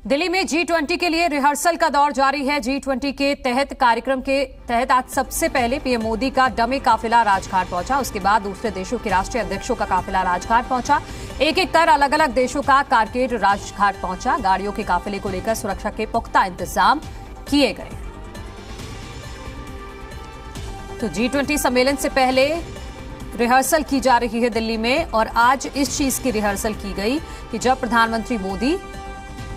दिल्ली में G20 के लिए रिहर्सल का दौर जारी है। G20 के तहत कार्यक्रम के तहत आज सबसे पहले पीएम मोदी का डमी काफिला राजघाट पहुंचा। उसके बाद दूसरे देशों के राष्ट्रीय अध्यक्षों का काफिला राजघाट पहुंचा। एक एक कर अलग अलग देशों का कारकेड राजघाट पहुंचा। गाड़ियों के काफिले को लेकर सुरक्षा के पुख्ता इंतजाम किए गए। तो G20 सम्मेलन से पहले रिहर्सल की जा रही है दिल्ली में, और आज इस चीज की रिहर्सल की गई कि जब प्रधानमंत्री मोदी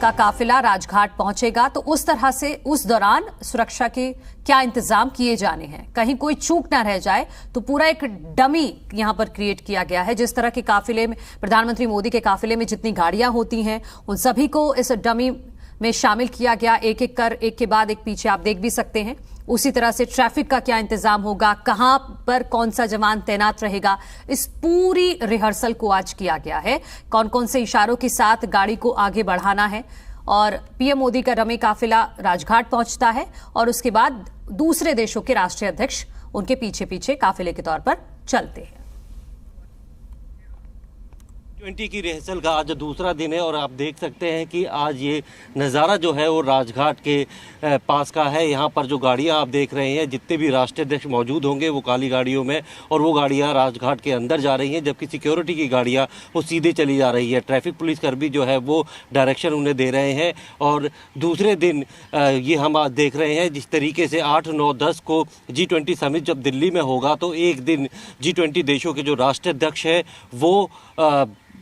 का काफिला राजघाट पहुंचेगा तो उस तरह से उस दौरान सुरक्षा के क्या इंतजाम किए जाने हैं, कहीं कोई चूक ना रह जाए। तो पूरा एक डमी यहां पर क्रिएट किया गया है। जिस तरह के काफिले में प्रधानमंत्री मोदी के काफिले में जितनी गाड़ियां होती हैं उन सभी को इस डमी में शामिल किया गया। एक एक कर एक के बाद एक पीछे आप देख भी सकते हैं। उसी तरह से ट्रैफिक का क्या इंतजाम होगा, कहां पर कौन सा जवान तैनात रहेगा, इस पूरी रिहर्सल को आज किया गया है। कौन कौन से इशारों के साथ गाड़ी को आगे बढ़ाना है, और पीएम मोदी का डमी काफिला राजघाट पहुंचता है और उसके बाद दूसरे देशों के राष्ट्रीय अध्यक्ष उनके पीछे पीछे काफिले के तौर पर चलते हैं। G20 की रिहर्सल का आज दूसरा दिन है और आप देख सकते हैं कि आज ये नज़ारा जो है वो राजघाट के पास का है। यहाँ पर जो गाड़ियाँ आप देख रहे हैं, जितने भी राष्ट्रीय अध्यक्ष मौजूद होंगे वो काली गाड़ियों में, और वो गाड़ियाँ राजघाट के अंदर जा रही हैं, जबकि सिक्योरिटी की गाड़ियाँ वो सीधे चली जा रही है। ट्रैफिक पुलिस कर्मी जो है वो डायरेक्शन उन्हें दे रहे हैं। और दूसरे दिन ये हम आज देख रहे हैं जिस तरीके से 8, 9, 10 को G20 समिट जब दिल्ली में होगा तो एक दिन G20 देशों के जो राष्ट्रीय अध्यक्ष हैं वो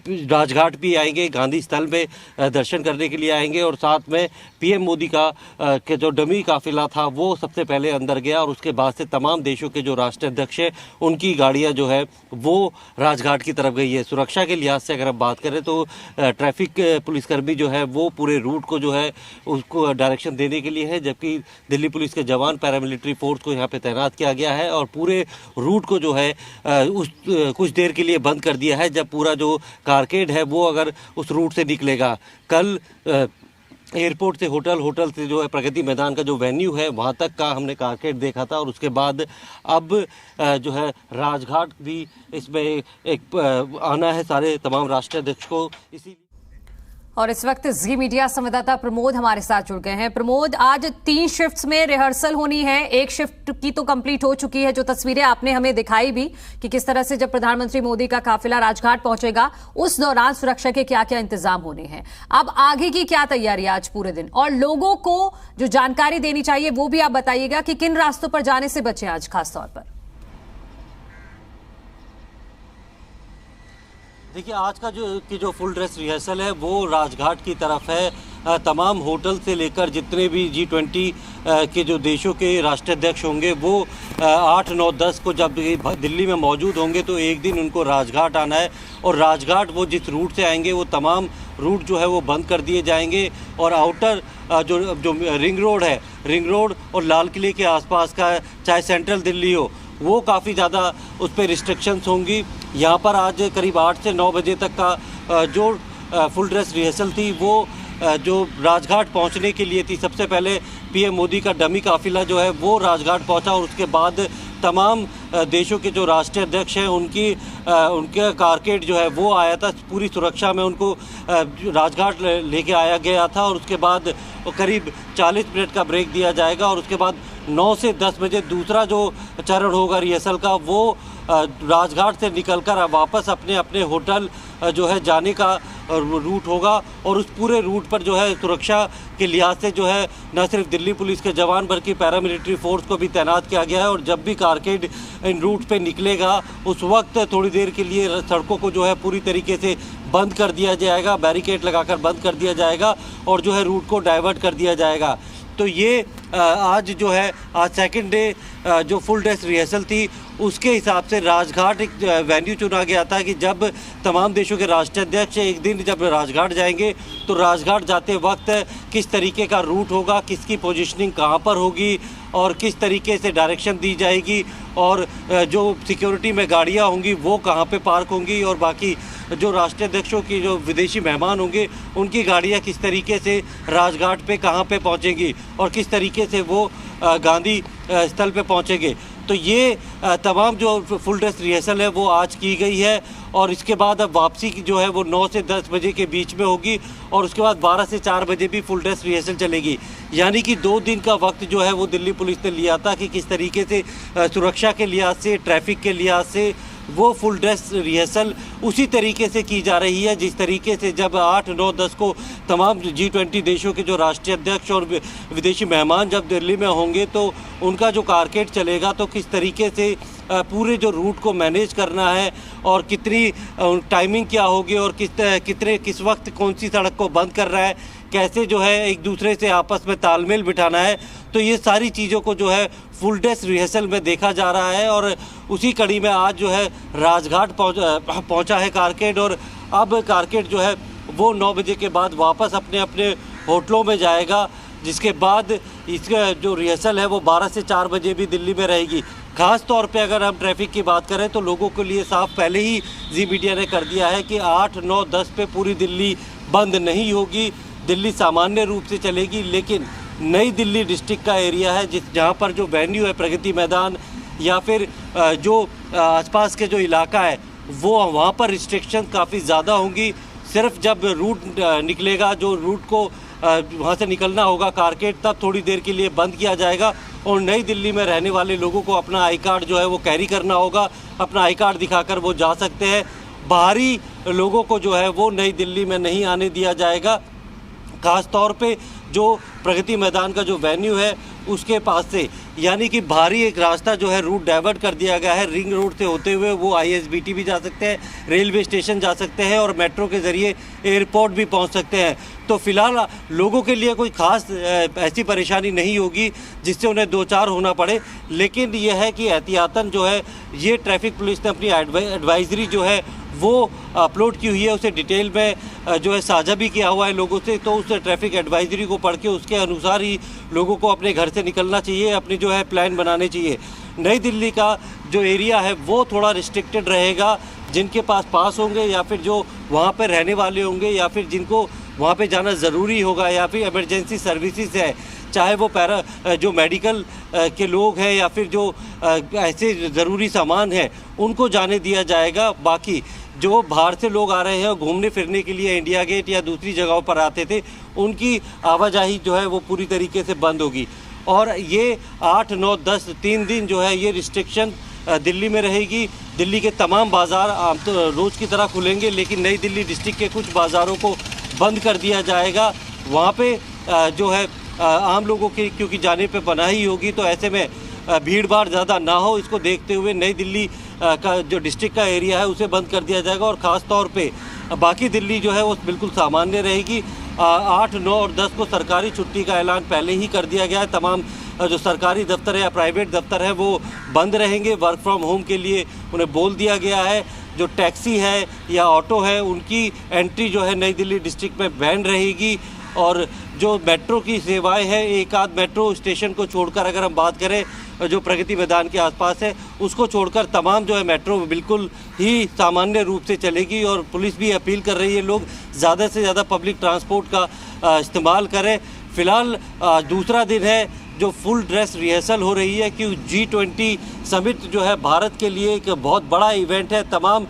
राजघाट भी आएंगे, गांधी स्थल में दर्शन करने के लिए आएंगे, और साथ में पीएम मोदी का के जो डमी काफिला था वो सबसे पहले अंदर गया, और उसके बाद से तमाम देशों के जो राष्ट्रीय अध्यक्ष हैं उनकी गाड़ियां जो है वो राजघाट की तरफ गई है। सुरक्षा के लिहाज से अगर हम बात करें तो ट्रैफिक पुलिसकर्मी जो है वो पूरे रूट को जो है उसको डायरेक्शन देने के लिए है, जबकि दिल्ली पुलिस के जवान पैरामिलिट्री फोर्स को यहाँ पे तैनात किया गया है, और पूरे रूट को जो है कुछ देर के लिए बंद कर दिया है। जब पूरा जो कारकेड है वो अगर उस रूट से निकलेगा, कल एयरपोर्ट से होटल से जो है प्रगति मैदान का जो वेन्यू है वहाँ तक का हमने कारकेड देखा था, और उसके बाद अब जो है राजघाट भी इसमें एक आना है सारे तमाम राष्ट्रीय अध्यक्ष को। इसी और इस वक्त जी मीडिया संवाददाता प्रमोद हमारे साथ जुड़ गए हैं। प्रमोद, आज 3 शिफ्ट्स में रिहर्सल होनी है। एक शिफ्ट की तो कंप्लीट हो चुकी है, जो तस्वीरें आपने हमें दिखाई भी कि किस तरह से जब प्रधानमंत्री मोदी का काफिला राजघाट पहुंचेगा उस दौरान सुरक्षा के क्या क्या इंतजाम होने हैं। अब आगे की क्या तैयारी आज पूरे दिन, और लोगों को जो जानकारी देनी चाहिए वो भी आप बताइएगा कि किन रास्तों पर जाने से बचे आज खास तौर पर। देखिए, आज का जो फुल ड्रेस रिहर्सल है वो राजघाट की तरफ है। तमाम होटल से लेकर जितने भी G20 के जो देशों के राष्ट्रीय अध्यक्ष होंगे वो 8, 9, 10 को जब दिल्ली में मौजूद होंगे तो एक दिन उनको राजघाट आना है, और राजघाट वो जिस रूट से आएंगे वो तमाम रूट जो है वो बंद कर दिए जाएंगे, और आउटर जो रिंग रोड और लाल किले के आसपास का, चाहे सेंट्रल दिल्ली हो, वो काफ़ी ज़्यादा उस पर रिस्ट्रिक्शंस होंगी। यहाँ पर आज करीब 8 से 9 बजे तक का जो फुल ड्रेस रिहर्सल थी वो जो राजघाट पहुँचने के लिए थी। सबसे पहले पीएम मोदी का डमी काफिला जो है वो राजघाट पहुँचा, और उसके बाद तमाम देशों के जो राष्ट्रीय अध्यक्ष हैं उनके कारकेड जो है वो आया था। पूरी सुरक्षा में उनको राजघाट लेके आया गया था, और उसके बाद करीब 40 मिनट का ब्रेक दिया जाएगा, और उसके बाद 9 से 10 बजे दूसरा जो चरण होगा रिहर्सल का वो राजघाट से निकलकर वापस अपने अपने होटल जो है जाने का रूट होगा। और उस पूरे रूट पर जो है सुरक्षा के लिहाज से जो है न सिर्फ दिल्ली पुलिस के जवान बल्कि पैरामिलिट्री फोर्स को भी तैनात किया गया है, और जब भी कारकेड इन रूट पे निकलेगा उस वक्त थोड़ी देर के लिए सड़कों को जो है पूरी तरीके से बंद कर दिया जाएगा, बैरिकेड लगाकर बंद कर दिया जाएगा, और जो है रूट को डाइवर्ट कर दिया जाएगा। तो ये आज जो है आज सेकंड डे जो फुल ड्रेस रिहर्सल थी उसके हिसाब से राजघाट एक वेन्यू चुना गया था कि जब तमाम देशों के राष्ट्रीय अध्यक्ष एक दिन जब राजघाट जाएंगे तो राजघाट जाते वक्त किस तरीके का रूट होगा, किसकी पोजीशनिंग कहाँ पर होगी, और किस तरीके से डायरेक्शन दी जाएगी, और जो सिक्योरिटी में गाड़ियाँ होंगी वो कहाँ पे पार्क होंगी, और बाकी जो राष्ट्रीय अध्यक्षों की जो विदेशी मेहमान होंगे उनकी गाड़ियाँ किस तरीके से राजघाट पे कहाँ पे पहुँचेंगी, और किस तरीके से वो गांधी स्थल पे पहुँचेंगे। तो ये तमाम जो फुल ड्रेस रिहर्सल है वो आज की गई है और इसके बाद अब वापसी की जो है वो 9 से 10 बजे के बीच में होगी और उसके बाद 12 से 4 बजे भी फुल ड्रेस रिहर्सल चलेगी। यानी कि 2 दिन का वक्त जो है वो दिल्ली पुलिस ने लिया था कि किस तरीके से सुरक्षा के लिहाज से, ट्रैफिक के लिहाज से वो फुल ड्रेस रिहर्सल उसी तरीके से की जा रही है जिस तरीके से जब 8, 9, 10 को तमाम G20 देशों के जो राष्ट्रीय अध्यक्ष और विदेशी मेहमान जब दिल्ली में होंगे तो उनका जो कारकेड चलेगा तो किस तरीके से पूरे जो रूट को मैनेज करना है और कितनी टाइमिंग क्या होगी और किस वक्त कौन सी सड़क को बंद कर रहा है, कैसे जो है एक दूसरे से आपस में तालमेल बिठाना है, तो ये सारी चीज़ों को जो है फुल ड्रेस रिहर्सल में देखा जा रहा है। और उसी कड़ी में आज जो है राजघाट पहुंचा है कारकेड और अब कारकेड जो है वो 9 बजे के बाद वापस अपने अपने होटलों में जाएगा, जिसके बाद इसका जो रिहर्सल है वो 12 से 4 बजे भी दिल्ली में रहेगी। ख़ास तौर पे अगर हम ट्रैफिक की बात करें तो लोगों के लिए साफ पहले ही जी मीडिया ने कर दिया है कि 8, 9, 10 पे पूरी दिल्ली बंद नहीं होगी, दिल्ली सामान्य रूप से चलेगी। लेकिन नई दिल्ली डिस्ट्रिक्ट का एरिया है जहाँ पर जो वेन्यू है प्रगति मैदान या फिर जो आसपास के जो इलाका है वो वहाँ पर रिस्ट्रिक्शन काफ़ी ज़्यादा होंगी। सिर्फ जब रूट निकलेगा, जो रूट को वहाँ से निकलना होगा कारकेड, तब थोड़ी देर के लिए बंद किया जाएगा और नई दिल्ली में रहने वाले लोगों को अपना आई कार्ड जो है वो कैरी करना होगा। अपना आई कार्ड दिखाकर वो जा सकते हैं। बाहरी लोगों को जो है वो नई दिल्ली में नहीं आने दिया जाएगा। खास तौर पे जो प्रगति मैदान का जो वेन्यू है उसके पास से, यानी कि बाहरी एक रास्ता जो है रूट डाइवर्ट कर दिया गया है। रिंग रोड से होते हुए वो ISBT भी जा सकते हैं, रेलवे स्टेशन जा सकते हैं और मेट्रो के ज़रिए एयरपोर्ट भी पहुंच सकते हैं। तो फिलहाल लोगों के लिए कोई ख़ास ऐसी परेशानी नहीं होगी जिससे उन्हें दो चार होना पड़े। लेकिन यह है कि एहतियातन जो है ये ट्रैफिक पुलिस ने अपनी एडवाइजरी जो है वो अपलोड की हुई है, उसे डिटेल में जो है साझा भी किया हुआ है लोगों से। तो उस ट्रैफिक एडवाइजरी को पढ़ के उसके अनुसार ही लोगों को अपने घर से निकलना चाहिए, अपनी जो है प्लान बनाने चाहिए। नई दिल्ली का जो एरिया है वो थोड़ा रिस्ट्रिक्टेड रहेगा। जिनके पास होंगे या फिर जो वहाँ पर रहने वाले होंगे या फिर जिनको वहाँ पे जाना ज़रूरी होगा या फिर इमरजेंसी सर्विसेज है, चाहे वो जो मेडिकल के लोग हैं या फिर जो ऐसे ज़रूरी सामान है, उनको जाने दिया जाएगा। बाकी जो बाहर से लोग आ रहे हैं घूमने फिरने के लिए इंडिया गेट या दूसरी जगहों पर आते थे, उनकी आवाजाही जो है वो पूरी तरीके से बंद होगी। और ये 8, 9, 10 3 दिन जो है ये रिस्ट्रिक्शन दिल्ली में रहेगी। दिल्ली के तमाम बाज़ार तो रोज़ की तरह खुलेंगे, लेकिन नई दिल्ली डिस्ट्रिक्ट के कुछ बाज़ारों को बंद कर दिया जाएगा। वहाँ पे जो है आम लोगों की क्योंकि जाने पे पनाही होगी, तो ऐसे में भीड़ भाड़ ज़्यादा ना हो, इसको देखते हुए नई दिल्ली का जो डिस्ट्रिक्ट का एरिया है उसे बंद कर दिया जाएगा। और ख़ास तौर पे बाकी दिल्ली जो है वो बिल्कुल सामान्य रहेगी। 8, 9 और 10 को सरकारी छुट्टी का ऐलान पहले ही कर दिया गया है। तमाम जो सरकारी दफ्तर है या प्राइवेट दफ्तर है वो बंद रहेंगे। वर्क फ्रॉम होम के लिए उन्हें बोल दिया गया है। जो टैक्सी है या ऑटो है उनकी एंट्री जो है नई दिल्ली डिस्ट्रिक्ट में बैन रहेगी। और जो मेट्रो की सेवाएं हैं, एक आध मेट्रो स्टेशन को छोड़कर अगर हम बात करें जो प्रगति मैदान के आसपास है, उसको छोड़कर तमाम जो है मेट्रो बिल्कुल ही सामान्य रूप से चलेगी। और पुलिस भी अपील कर रही है लोग ज़्यादा से ज़्यादा पब्लिक ट्रांसपोर्ट का इस्तेमाल करें। फ़िलहाल दूसरा दिन है जो फुल ड्रेस रिहर्सल हो रही है कि G20 समिट जो है भारत के लिए एक बहुत बड़ा इवेंट है। तमाम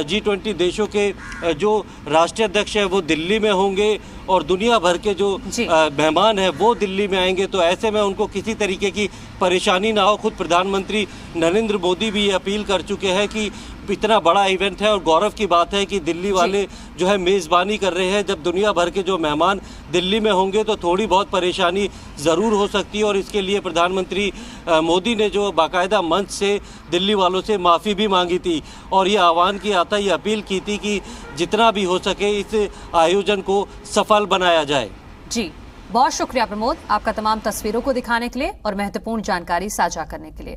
G20 देशों के जो राष्ट्रीय अध्यक्ष हैं वो दिल्ली में होंगे और दुनिया भर के जो मेहमान हैं वो दिल्ली में आएंगे। तो ऐसे में उनको किसी तरीके की परेशानी ना हो। खुद प्रधानमंत्री नरेंद्र मोदी भी ये अपील कर चुके हैं कि इतना बड़ा इवेंट है और गौरव की बात है कि दिल्ली वाले जो है मेज़बानी कर रहे हैं। जब दुनिया भर के जो मेहमान दिल्ली में होंगे तो थोड़ी बहुत परेशानी ज़रूर हो सकती है। और इसके लिए प्रधानमंत्री मोदी ने जो बाकायदा मंच से दिल्ली वालों से माफ़ी भी मांगी थी और ये आह्वान किया था, ये अपील की थी कि जितना भी हो सके इस आयोजन को सफल बनाया जाए। जी, बहुत शुक्रिया प्रमोद, आपका तमाम तस्वीरों को दिखाने के लिए और महत्वपूर्ण जानकारी साझा करने के लिए।